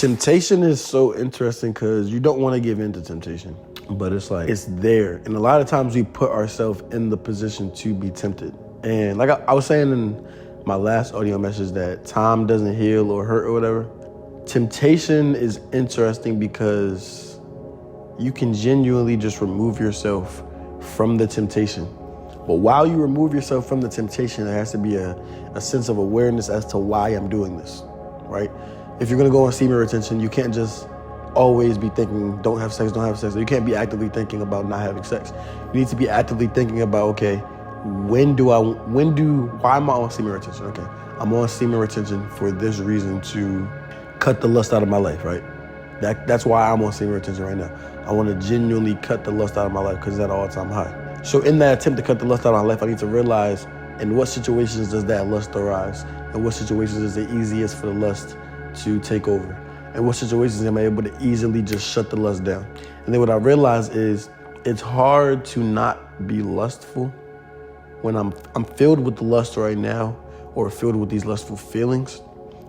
Temptation is so interesting because you don't want to give in to temptation, but it's like, it's there. And a lot of times we put ourselves in the position to be tempted. And like I was saying in my last audio message that time doesn't heal or hurt or whatever. Temptation is interesting because you can genuinely just remove yourself from the temptation. But while you remove yourself from the temptation, there has to be a sense of awareness as to why I'm doing this, right? If you're gonna go on semen retention, you can't just always be thinking, don't have sex, don't have sex. You can't be actively thinking about not having sex. You need to be actively thinking about, okay, why am I on semen retention? Okay, I'm on semen retention for this reason, to cut the lust out of my life, right? That's why I'm on semen retention right now. I want to genuinely cut the lust out of my life because it's at an all-time high. So in that attempt to cut the lust out of my life, I need to realize in what situations does that lust arise? In what situations is it easiest for the lust to take over? In what situations am I able to easily just shut the lust down? And then what I realize is it's hard to not be lustful when I'm filled with the lust right now, or filled with these lustful feelings.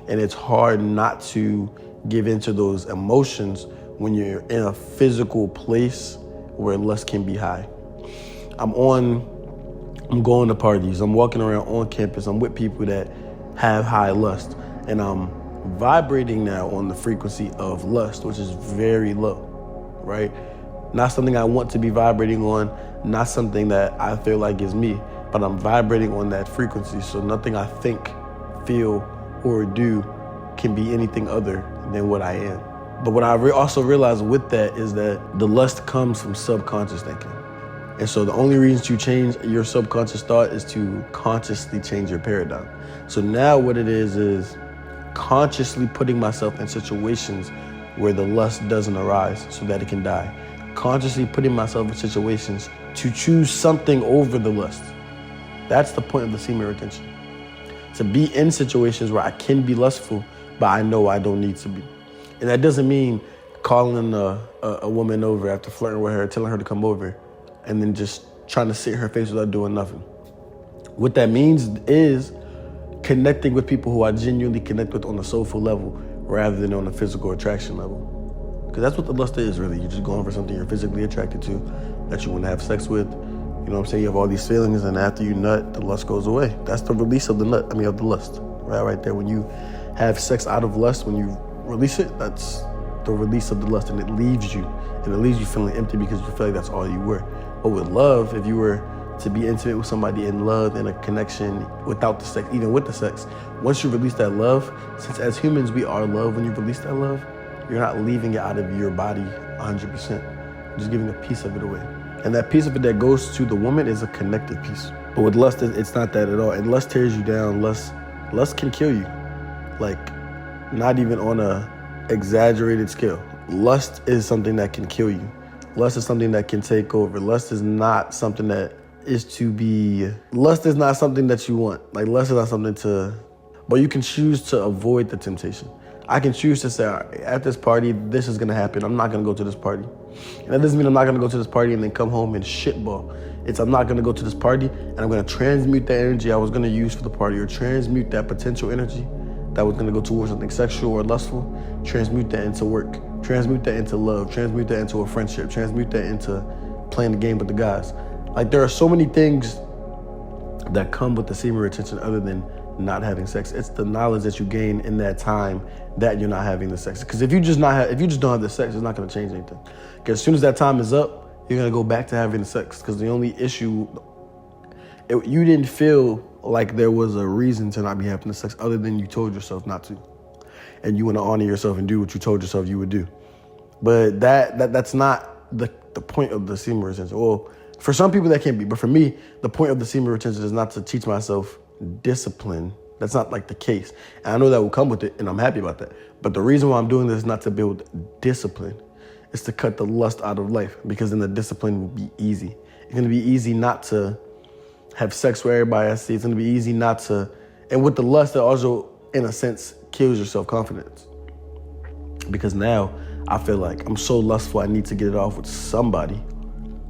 And it's hard not to give into those emotions when you're in a physical place where lust can be high. I'm going to parties, I'm walking around on campus, I'm with people that have high lust, and I'm vibrating now on the frequency of lust, which is very low, right? Not something I want to be vibrating on, not something that I feel like is me, but I'm vibrating on that frequency, so nothing I think, feel, or do can be anything other than what I am. But what I also realize with that is that the lust comes from subconscious thinking. And so the only reason to change your subconscious thought is to consciously change your paradigm. So now what it is consciously putting myself in situations where the lust doesn't arise so that it can die. Consciously putting myself in situations to choose something over the lust. That's the point of the semen retention. To be in situations where I can be lustful, but I know I don't need to be. And that doesn't mean calling a woman over after flirting with her, telling her to come over, and then just trying to sit in her face without doing nothing. What that means is connecting with people who I genuinely connect with on a soulful level rather than on a physical attraction level. Because that's what the lust is, really. You're just going for something you're physically attracted to, that you want to have sex with. You know what I'm saying? You have all these feelings, and after you nut, the lust goes away. That's the release of the lust, right there. When you have sex out of lust, when you release it, that's the release of the lust, and it leaves you feeling empty because you feel like that's all you were. But with love, if you were to be intimate with somebody in love and a connection without the sex, even with the sex, once you release that love, since as humans we are love, when you release that love, you're not leaving it out of your body 100%. You're just giving a piece of it away. And that piece of it that goes to the woman is a connected piece. But with lust, it's not that at all. And lust tears you down. Lust can kill you. Like, not even on a exaggerated scale. Lust is something that can kill you. Lust is something that can take over. Lust is not something that lust is not something that you want. Like, lust is not something but you can choose to avoid the temptation. I can choose to say, all right, at this party, this is gonna happen. I'm not gonna go to this party. And that doesn't mean I'm not gonna go to this party and then come home and shitball. It's I'm not gonna go to this party and I'm gonna transmute that energy I was gonna use for the party, or transmute that potential energy that was gonna go towards something sexual or lustful, transmute that into work, transmute that into love, transmute that into a friendship, transmute that into playing the game with the guys. Like, there are so many things that come with the semen retention other than not having sex. It's the knowledge that you gain in that time that you're not having the sex. Because if you just don't have the sex, it's not going to change anything. Because as soon as that time is up, you're going to go back to having the sex. Because the only issue, you didn't feel like there was a reason to not be having the sex other than you told yourself not to. And you want to honor yourself and do what you told yourself you would do. But that's not the point of the semen retention. Well, for some people that can be, but for me, the point of the semen retention is not to teach myself discipline. That's not like the case. And I know that will come with it, and I'm happy about that. But the reason why I'm doing this is not to build discipline. It's to cut the lust out of life, because then the discipline will be easy. It's going to be easy not to have sex with everybody I see. It's going to be easy not to, and with the lust, it also, in a sense, kills your self-confidence. Because now I feel like I'm so lustful, I need to get it off with somebody.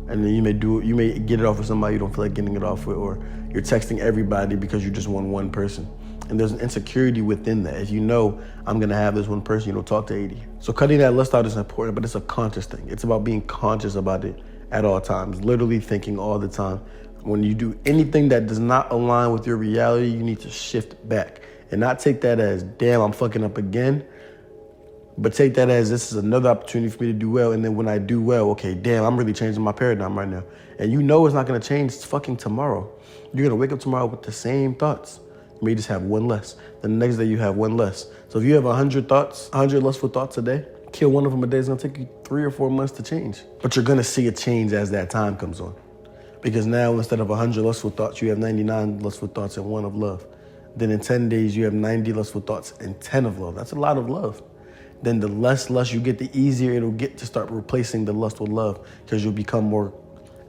And then you may get it off with somebody you don't feel like getting it off with, or you're texting everybody because you just want one person. And there's an insecurity within that. If you know I'm gonna have this one person, you don't talk to 80. So cutting that lust out is important, but it's a conscious thing. It's about being conscious about it at all times, literally thinking all the time. When you do anything that does not align with your reality, you need to shift back and not take that as, damn, I'm fucking up again, but take that as, this is another opportunity for me to do well. And then when I do well, okay, damn, I'm really changing my paradigm right now. And you know it's not gonna change fucking tomorrow. You're gonna wake up tomorrow with the same thoughts. You may just have one less. The next day you have one less. So if you have 100 thoughts, 100 lustful thoughts a day, kill one of them a day. It's gonna take you 3 or 4 months to change. But you're gonna see a change as that time comes on. Because now instead of 100 lustful thoughts, you have 99 lustful thoughts and 1 of love. Then in 10 days, you have 90 lustful thoughts and 10 of love. That's a lot of love. Then the less lust you get, the easier it'll get to start replacing the lust with love, because you'll become more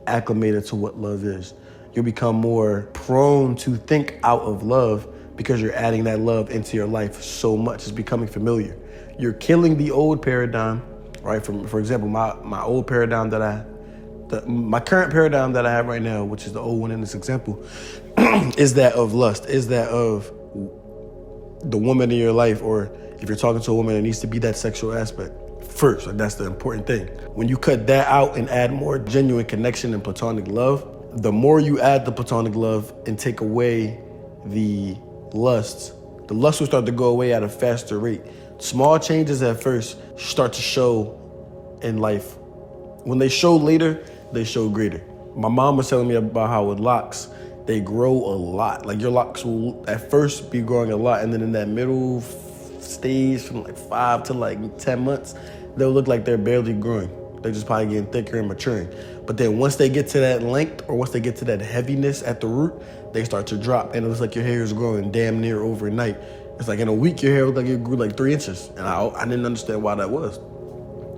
acclimated to what love is. You'll become more prone to think out of love because you're adding that love into your life so much. It's becoming familiar. You're killing the old paradigm, right? For example, my old paradigm my current paradigm that I have right now, which is the old one in this example, is that of lust, is that of the woman in your life, or if you're talking to a woman, it needs to be that sexual aspect first. Like, that's the important thing. When you cut that out and add more genuine connection and platonic love, the more you add the platonic love and take away the lust will start to go away at a faster rate. Small changes at first start to show in life. When they show later, they show greater. My mom was telling me about how with locks, they grow a lot. Like, your locks will at first be growing a lot, and then in that middle stage from like 5 to like 10 months, they'll look like they're barely growing. They're just probably getting thicker and maturing. But then once they get to that length, or once they get to that heaviness at the root, they start to drop, and it looks like your hair is growing damn near overnight. It's like in a week, your hair looked like it grew like 3 inches. And I didn't understand why that was.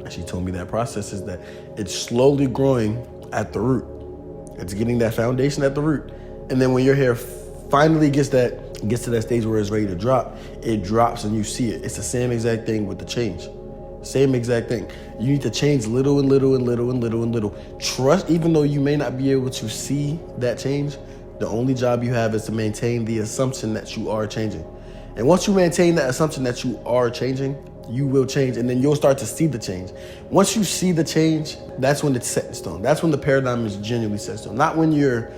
And she told me that process is that it's slowly growing at the root. It's getting that foundation at the root. And then when your hair finally gets to that stage where it's ready to drop, it drops and you see it. It's the same exact thing with the change. Same exact thing. You need to change little and little and little and little and little. Trust, even though you may not be able to see that change, the only job you have is to maintain the assumption that you are changing. And once you maintain that assumption that you are changing, you will change, and then you'll start to see the change. Once you see the change, that's when it's set in stone. That's when the paradigm is genuinely set in stone. Not when you're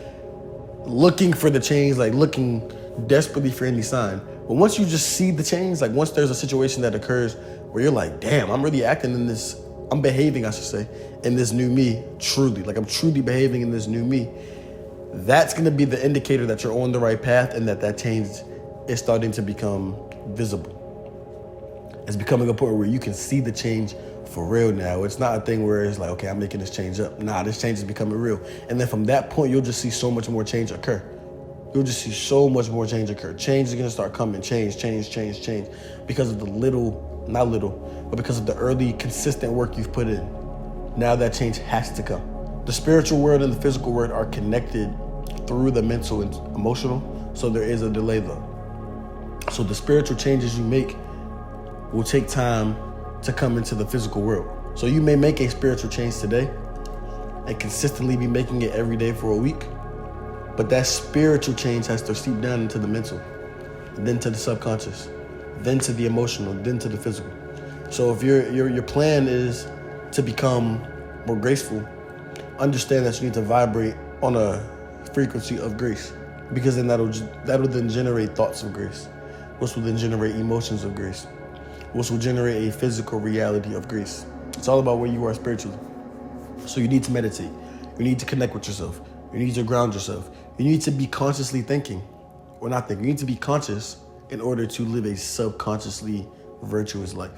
looking for the change, like looking desperately for any sign. But once you just see the change, like once there's a situation that occurs where you're like, damn, I'm really acting in this, I'm behaving, I should say, in this new me, truly. Like, I'm truly behaving in this new me. That's gonna be the indicator that you're on the right path and that change is starting to become visible. It's becoming a point where you can see the change for real now. It's not a thing where it's like, okay, I'm making this change up. Nah, this change is becoming real. And then from that point, you'll just see so much more change occur. You'll just see so much more change occur. Change is gonna start coming, change. Because of the not little, but because of the early consistent work you've put in. Now that change has to come. The spiritual world and the physical world are connected through the mental and emotional, so there is a delay though. So the spiritual changes you make will take time to come into the physical world. So you may make a spiritual change today and consistently be making it every day for a week, but that spiritual change has to seep down into the mental, then to the subconscious, then to the emotional, then to the physical. So if your plan is to become more graceful, understand that you need to vibrate on a frequency of grace, because then that'll then generate thoughts of grace, which will then generate emotions of grace, which will generate a physical reality of grace. It's all about where you are spiritually. So you need to meditate. You need to connect with yourself. You need to ground yourself. You need to be consciously thinking, or not thinking. You need to be conscious in order to live a subconsciously virtuous life.